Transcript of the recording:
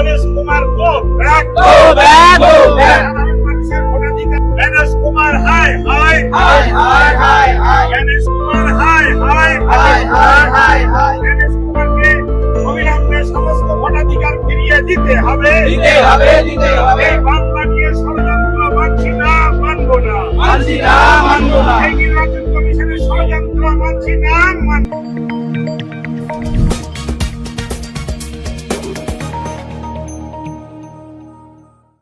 Ganesh Kumar go back মানুষের ভোটাধিকার Ganesh Kumar high high Ganesh Kumar high high Ganesh কুমারকে অবিলম্বে সমস্ত ভোটাধিকার ফিরিয়ে দিতে হবে এই বাংলা নিয়ে ষড়যন্ত্র মানছি না মানবো না এই নির্বাচন কমিশনের ষড়যন্ত্র মানছি না